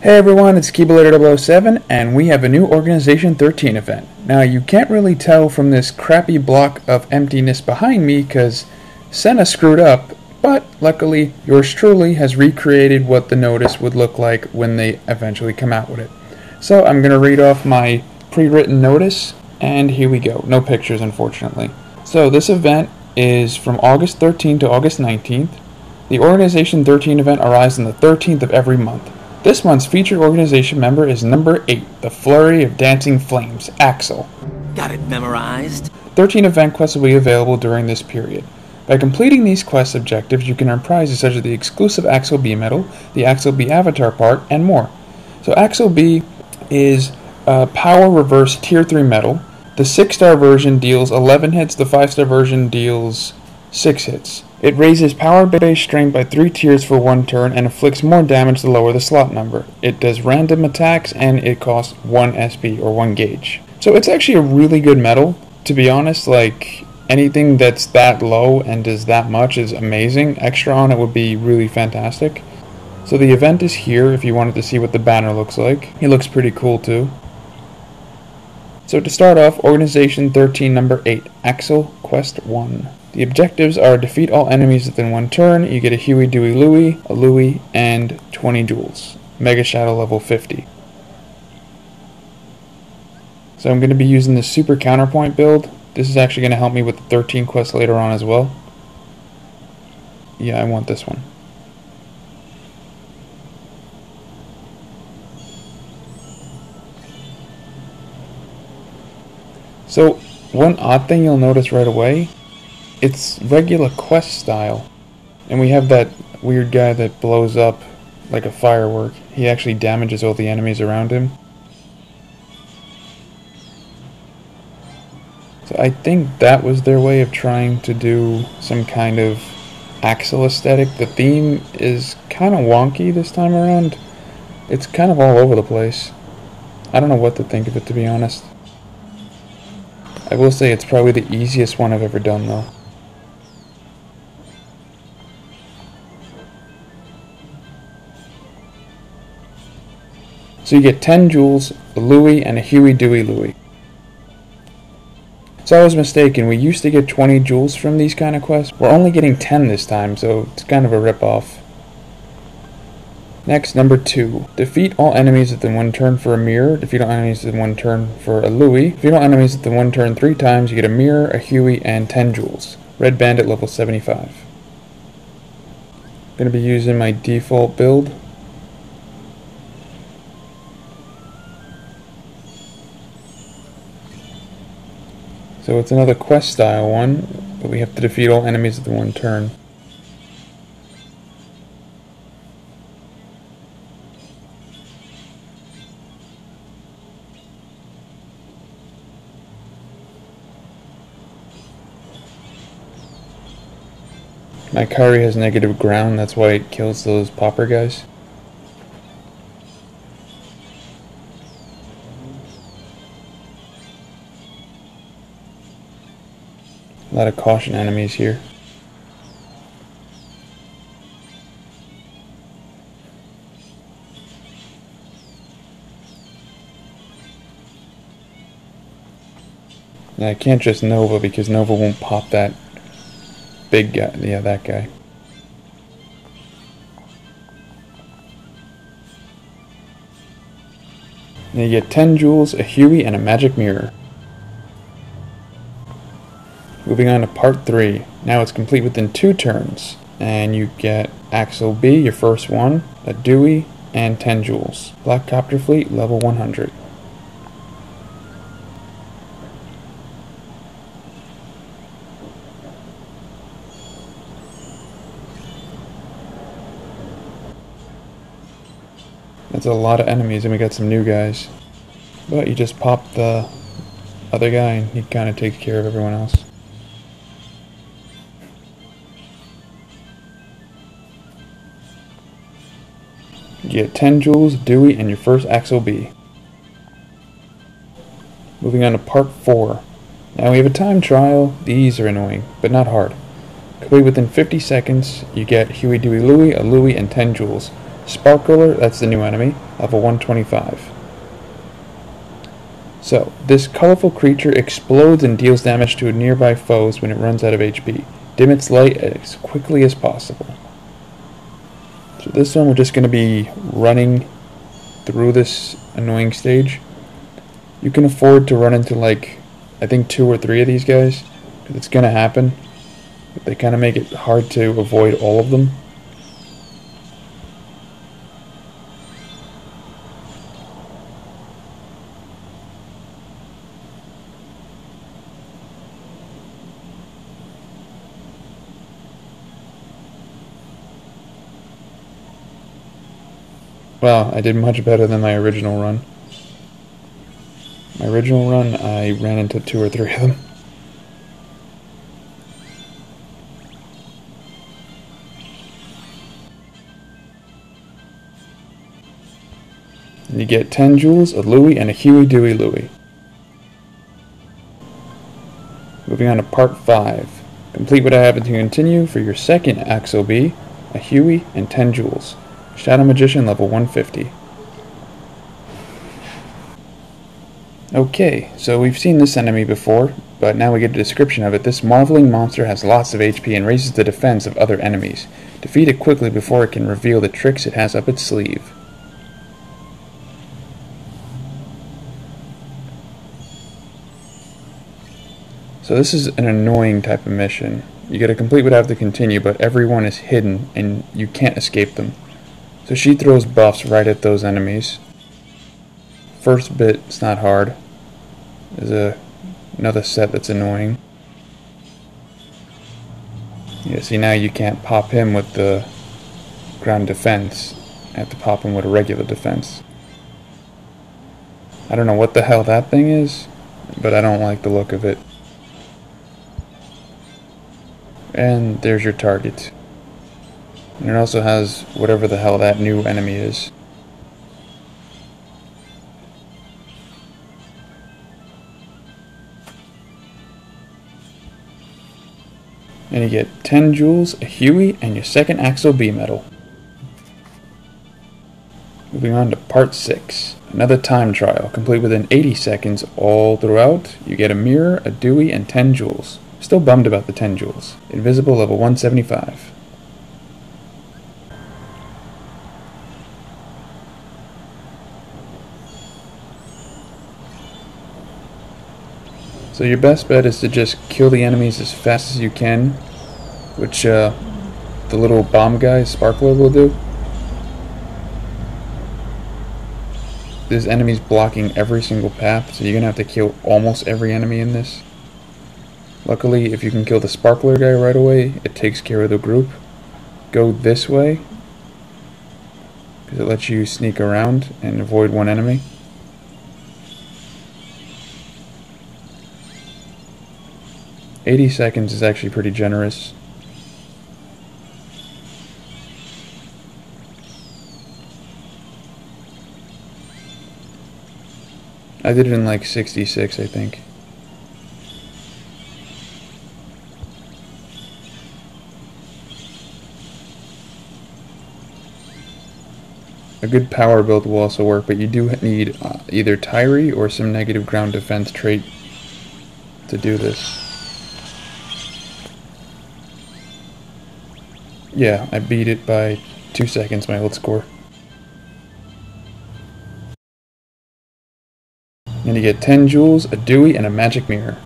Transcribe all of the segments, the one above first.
Hey everyone, it's Keyblader007, and we have a new Organization 13 event. Now, you can't really tell from this crappy block of emptiness behind me because Senna screwed up, but luckily, yours truly has recreated what the notice would look like when they eventually come out with it. So, I'm going to read off my pre-written notice, and here we go. No pictures, unfortunately. So, this event is from August 13th to August 19th. The Organization 13 event arrives on the 13th of every month. This month's featured organization member is number 8, the Flurry of Dancing Flames, Axel. Got it memorized? 13 event quests will be available during this period. By completing these quest objectives, you can earn prizes such as the exclusive Axel B medal, the Axel B avatar part, and more. So Axel B is a power reverse tier 3 medal. The 6-star version deals 11 hits, the 5-star version deals 6 hits. It raises power-based strength by 3 tiers for 1 turn and inflicts more damage the lower the slot number. It does random attacks and it costs 1 SP or 1 gauge. So it's actually a really good medal. To be honest, like anything that's that low and does that much is amazing. Extra on it would be really fantastic. So the event is here if you wanted to see what the banner looks like. It looks pretty cool too. So to start off, Organization 13 number 8, Axel Quest 1. The objectives are defeat all enemies within 1 turn, you get a Huey, Dewey, Louie, a Louie, and 20 jewels. Mega Shadow level 50. So I'm going to be using the Super Counterpoint build. This is actually going to help me with the 13 quests later on as well. Yeah, I want this one. So, one odd thing you'll notice right away, it's regular quest style, and we have that weird guy that blows up like a firework. He actually damages all the enemies around him. So I think that was their way of trying to do some kind of Axel aesthetic. The theme is kind of wonky this time around. It's kind of all over the place. I don't know what to think of it, to be honest. I will say it's probably the easiest one I've ever done though. So you get 10 jewels, a Louie, and a Huey, Dewey, Louie. So I was mistaken, we used to get 20 jewels from these kind of quests. We're only getting 10 this time, so it's kind of a rip-off. Next, number 2. Defeat all enemies within 1 turn for a mirror. Defeat all enemies within 1 turn for a Louie. Defeat all enemies within 1 turn 3 times. You get a mirror, a Huey, and 10 jewels. Red Bandit level 75. I'm going to be using my default build. So it's another quest style one, but we have to defeat all enemies within 1 turn. My Kari has negative ground, that's why it kills those popper guys. A lot of caution enemies here. And I can't just Nova because Nova won't pop that big guy. Yeah, that guy. And you get 10 jewels, a Huey, and a magic mirror. Moving on to part 3. Now it's complete within 2 turns. And you get Axel B, your first one, a Dewey, and 10 jewels. Black Copter Fleet, level 100. That's a lot of enemies, and we got some new guys. But you just pop the other guy, and he kind of takes care of everyone else. You get 10 jewels, Dewey, and your first Axel B. Moving on to part 4. Now we have a time trial. These are annoying, but not hard. Complete within 50 seconds, you get Huey, Dewey, Louie, a Louie, and 10 jewels. Sparkler, that's the new enemy, level 125. So, this colorful creature explodes and deals damage to nearby foes when it runs out of HP. Dim its light as quickly as possible. So this one we're just going to be running through this annoying stage. You can afford to run into like, I think 2 or 3 of these guys, because it's going to happen. But they kind of make it hard to avoid all of them. Wow, I did much better than my original run. My original run, I ran into 2 or 3 of them. And you get 10 jewels, a Louie, and a Huey Dewey Louie. Moving on to part 5. Complete what I have to continue for your second Axel B, a Huey, and 10 jewels. Shadow Magician level 150. Okay, so we've seen this enemy before, but now we get a description of it. This marveling monster has lots of HP and raises the defense of other enemies. Defeat it quickly before it can reveal the tricks it has up its sleeve. So this is an annoying type of mission. You gotta complete what I have to continue, but everyone is hidden and you can't escape them. So she throws buffs right at those enemies. First bit, it's not hard. There's another set that's annoying. Yeah, see now you can't pop him with the ground defense. I have to pop him with a regular defense. I don't know what the hell that thing is, but I don't like the look of it. And there's your target. And it also has whatever the hell that new enemy is. And you get 10 jewels, a Huey, and your second Axel B medal. Moving on to part 6. Another time trial, complete within 80 seconds all throughout. You get a mirror, a Dewey, and 10 jewels. Still bummed about the 10 jewels. Invisible level 175. So your best bet is to just kill the enemies as fast as you can, which the little bomb guy, Sparkler, will do. There's enemies blocking every single path, so you're going to have to kill almost every enemy in this. Luckily, if you can kill the Sparkler guy right away, it takes care of the group. Go this way, because it lets you sneak around and avoid one enemy. "80 seconds is actually pretty generous. I did it in like 66, I think. A good power build will also work, but you do need either Tyree or some negative ground defense trait to do this. Yeah, I beat it by 2 seconds, my old score. And you get 10 jewels, a Dewey, and a magic mirror.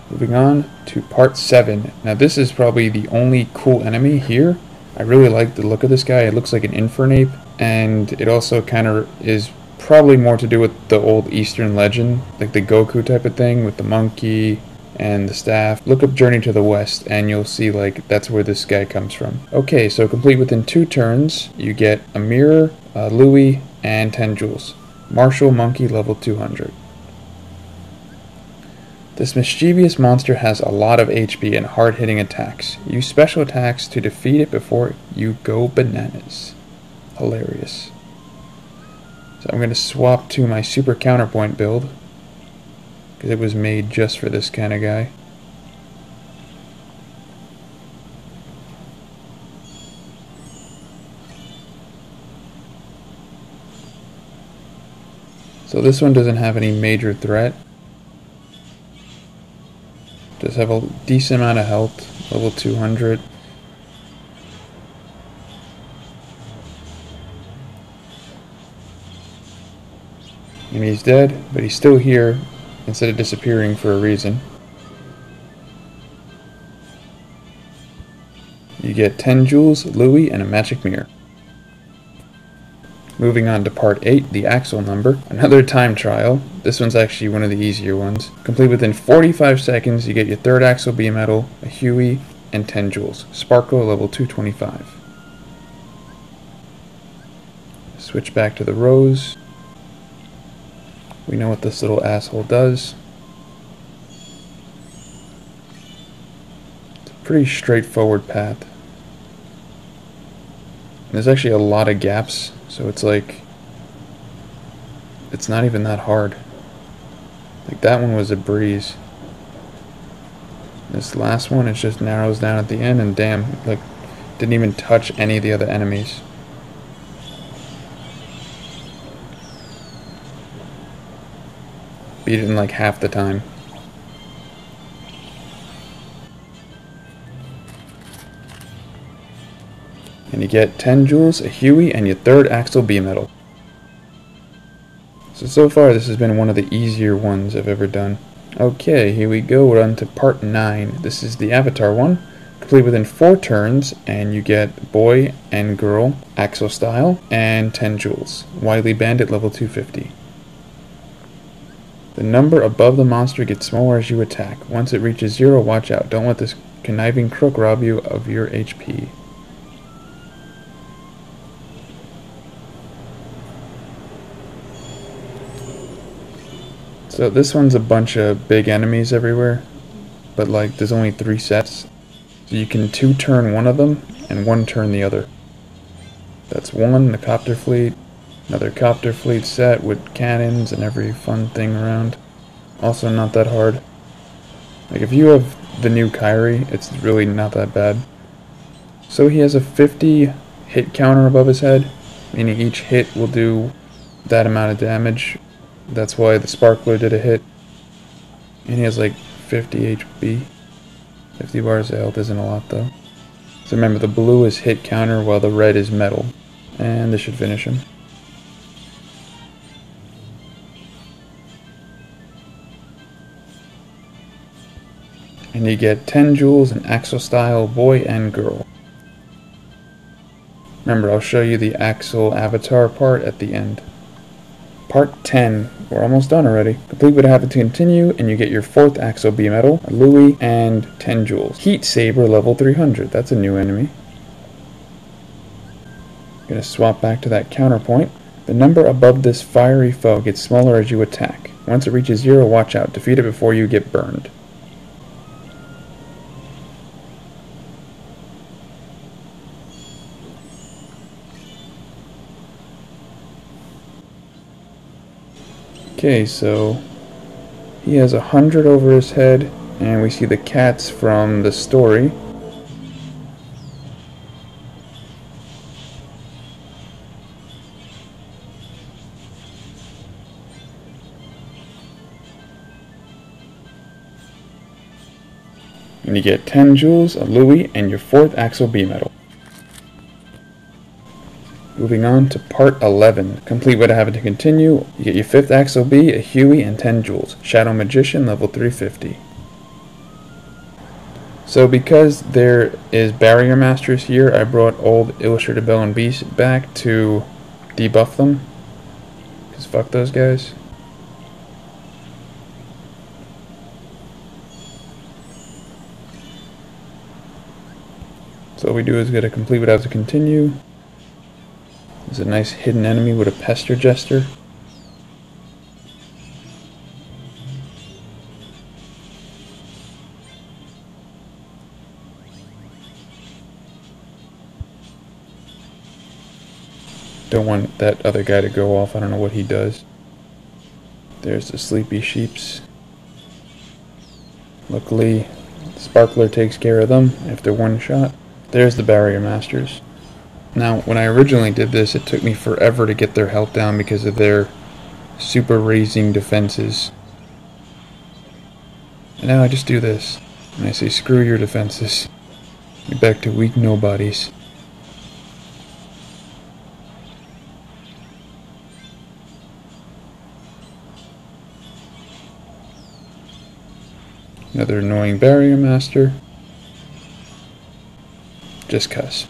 Moving on to part 7. Now this is probably the only cool enemy here. I really like the look of this guy. It looks like an Infernape, and it also kind of is probably more to do with the old Eastern legend, like the Goku type of thing with the monkey and the staff. Look up Journey to the West and you'll see like that's where this guy comes from. Okay, so complete within 2 turns, you get a mirror, a Louie, and 10 jewels. Martial Monkey level 200. This mischievous monster has a lot of HP and hard-hitting attacks. Use special attacks to defeat it before you go bananas. Hilarious. So I'm going to swap to my super counterpoint build, because it was made just for this kind of guy. So this one doesn't have any major threat. Does have a decent amount of health, level 200. And he's dead, but he's still here instead of disappearing for a reason. You get 10 jewels, Louis, and a magic mirror. Moving on to part 8, the Axel number. Another time trial. This one's actually one of the easier ones. Complete within 45 seconds, you get your 3rd Axel B medal, a Huey, and 10 jewels. Sparkle level 225. Switch back to the rose. We know what this little asshole does. It's a pretty straightforward path. There's actually a lot of gaps, so it's like, it's not even that hard. Like that one was a breeze. This last one, it just narrows down at the end, and damn, like, didn't even touch any of the other enemies. Beat it in like half the time. And you get 10 jewels, a Huey, and your 3rd Axel B medal. So far this has been one of the easier ones I've ever done. Okay, here we go, we're on to part 9. This is the Avatar one. Complete within 4 turns, and you get boy and girl, Axel style, and 10 jewels. Wily Bandit level 250. The number above the monster gets smaller as you attack. Once it reaches 0, watch out. Don't let this conniving crook rob you of your HP. So this one's a bunch of big enemies everywhere, but like there's only 3 sets. So you can 2-turn one of them and 1-turn the other. That's one, the copter fleet, another copter fleet set with cannons and every fun thing around. Also not that hard. Like if you have the new Kyrie, it's really not that bad. So he has a 50 hit counter above his head, meaning each hit will do that amount of damage. That's why the sparkler did a hit. And he has like 50 HP. 50 bars of health isn't a lot though. So remember, the blue is hit counter while the red is metal. And this should finish him. And you get 10 jewels in Axel style, boy and girl. Remember, I'll show you the Axel avatar part at the end. Part 10. We're almost done already. Complete what I have to continue, and you get your 4th Axel B medal, a Louis, and 10 jewels. Heat Saber level 300. That's a new enemy. Gonna swap back to that counterpoint. The number above this fiery foe gets smaller as you attack. Once it reaches 0, watch out. Defeat it before you get burned. Okay, so he has 100 over his head, and we see the cats from the story. And you get 10 jewels, a Louis, and your 4th Axel B medal. Moving on to part 11. Complete what I have to continue. You get your 5th Axel B, a Huey, and 10 jewels. Shadow Magician, level 350. So because there is Barrier Masters here, I brought old Illustrated Bell and Beast back to debuff them. Because fuck those guys. So what we do is get a complete what I have to continue. There's a nice hidden enemy with a Pester Jester. Don't want that other guy to go off. I don't know what he does. There's the Sleepy Sheeps. Luckily, Sparkler takes care of them if they're one shot. There's the Barrier Masters. Now, when I originally did this, it took me forever to get their health down because of their super raising defenses. And now I just do this. And I say, screw your defenses. You're back to weak nobodies. Another annoying barrier master. Just cuss.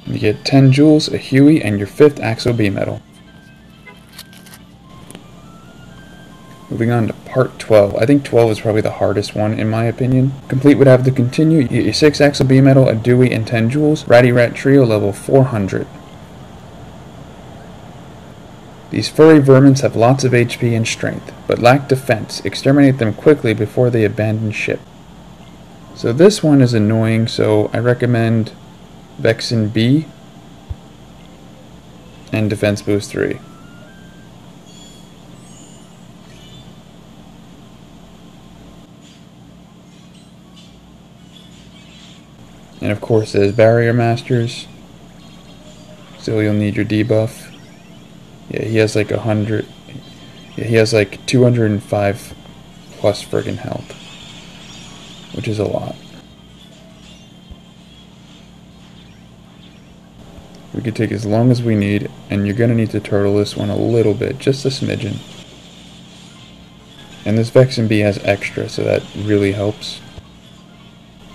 You get 10 jewels, a Huey, and your 5th Axel B medal. Moving on to part 12. I think 12 is probably the hardest one in my opinion. Complete would have to continue. You get your 6 Axel B medal, a Dewey, and 10 jewels. Ratty Rat Trio level 400. These furry vermins have lots of HP and strength, but lack defense. Exterminate them quickly before they abandon ship. So this one is annoying, so I recommend XIII B and Defense Boost 3. And of course there's Barrier Masters. Still you'll need your debuff. Yeah, he has like 100. Yeah, he has like 205 plus friggin' health, which is a lot. We could take as long as we need, and you're gonna need to turtle this one a little bit, just a smidgen. And this XIII B has extra, so that really helps.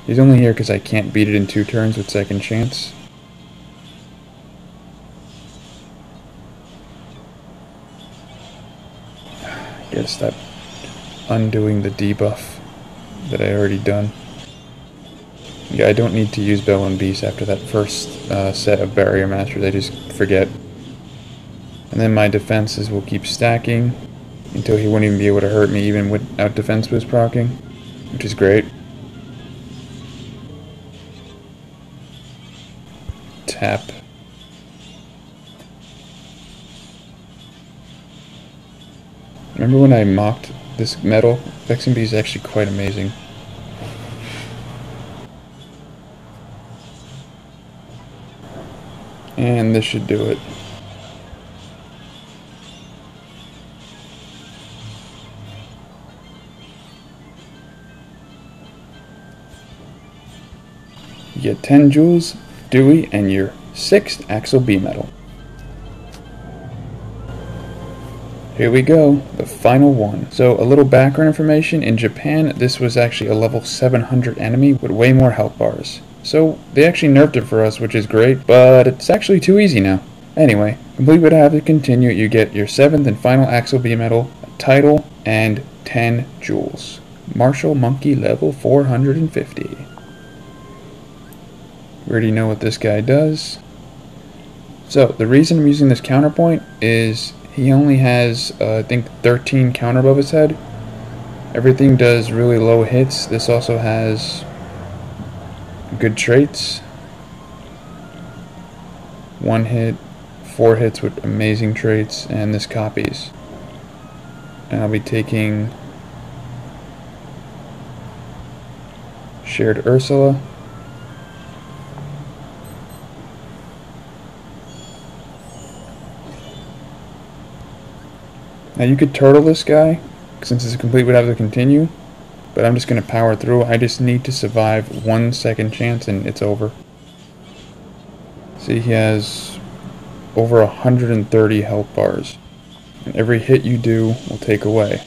He's only here because I can't beat it in 2 turns with second chance. Gotta stop undoing the debuff that I already done. Yeah, I don't need to use Bell and Beast after that first set of Barrier Masters, I just forget. And then my defenses will keep stacking until he won't even be able to hurt me even without Defense Boost proccing, which is great. Tap. Remember when I mocked this medal? XIII B is actually quite amazing. And this should do it. You get 10 jewels, Dewey, and your 6th Axel B medal. Here we go, the final one. So a little background information, in Japan this was actually a level 700 enemy with way more health bars. So they actually nerfed it for us, which is great, but it's actually too easy now. Anyway, complete would have to continue. You get your 7th and final Axel B medal, a title, and 10 jewels. Martial Monkey level 450. We already know what this guy does. So the reason I'm using this counterpoint is he only has, I think, 13 counter above his head. Everything does really low hits. This also has good traits. 1 hit, 4 hits with amazing traits, and this copies. And I'll be taking Shared Ursula. Now you could turtle this guy, since it's complete would have to continue, but I'm just going to power through. I just need to survive 1 second chance and it's over. See, he has over 130 health bars, and every hit you do will take away.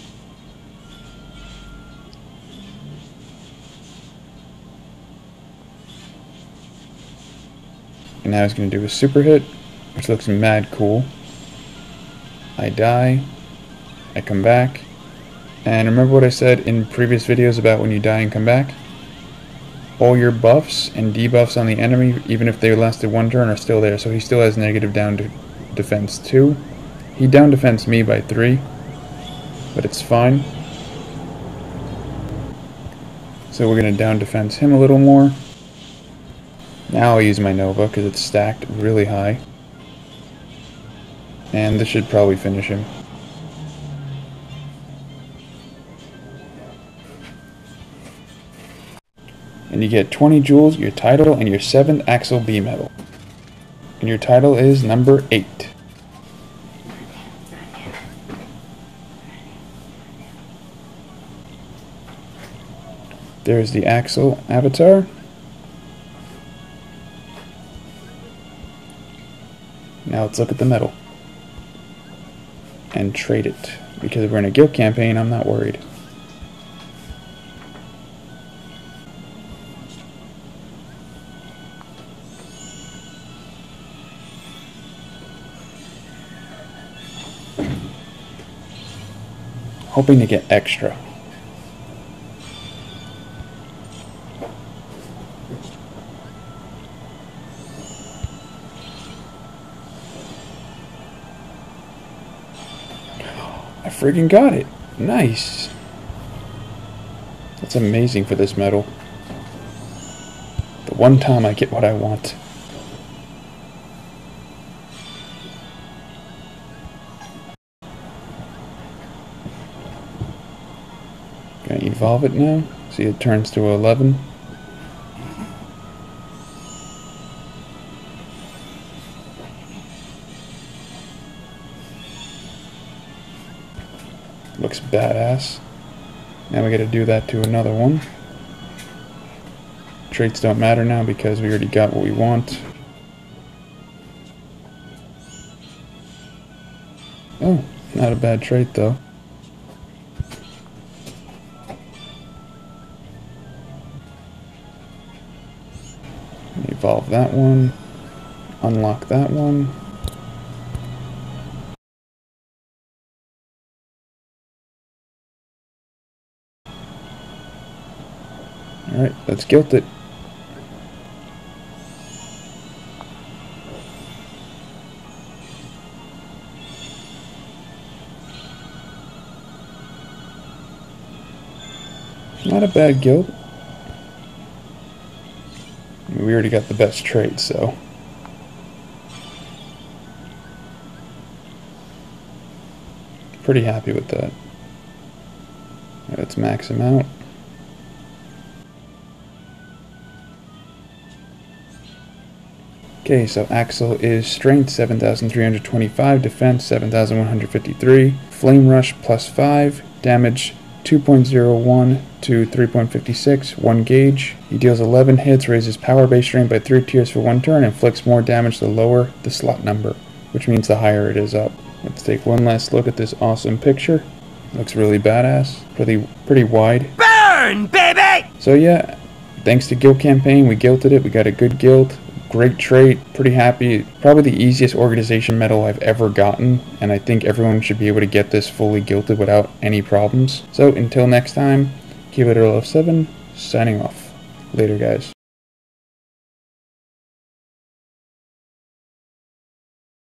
And now he's going to do a super hit, which looks mad cool. I die. I come back, and remember what I said in previous videos about when you die and come back? All your buffs and debuffs on the enemy, even if they lasted 1 turn, are still there, so he still has negative down to defense 2. He down defends me by 3, but it's fine. So we're going to down defense him a little more. Now I'll use my Nova because it's stacked really high. And this should probably finish him. And you get 20 jewels, your title, and your 7th Axel B medal. And your title is number 8. There's the Axel avatar. Now let's look at the medal. And trade it. Because we're in a guild campaign, I'm not worried. Hoping to get extra. I freaking got it. Nice. That's amazing for this medal. The one time I get what I want. Gonna evolve it now. See, it turns to 11. Looks badass. Now we gotta do that to another one. Traits don't matter now because we already got what we want. Oh, not a bad trait though. Evolve that one. Unlock that one. Alright, let's guilt it. Not a bad guild. We already got the best trait, so. Pretty happy with that. Let's max him out. Okay, so Axel is Strength 7,325, Defense 7,153, Flame Rush +5, Damage 2.01 to 3.56, 1 gauge. He deals 11 hits, raises power base strength by 3 tiers for 1 turn, and inflicts more damage the lower the slot number, which means the higher it is up. Let's take one last look at this awesome picture. Looks really badass, pretty wide. Burn, baby! So yeah, thanks to Guild Campaign, we guilted it, we got a good guild. Great trait, pretty happy. Probably the easiest organization medal I've ever gotten, and I think everyone should be able to get this fully guilted without any problems. So until next time, keep it real 7, signing off. Later guys.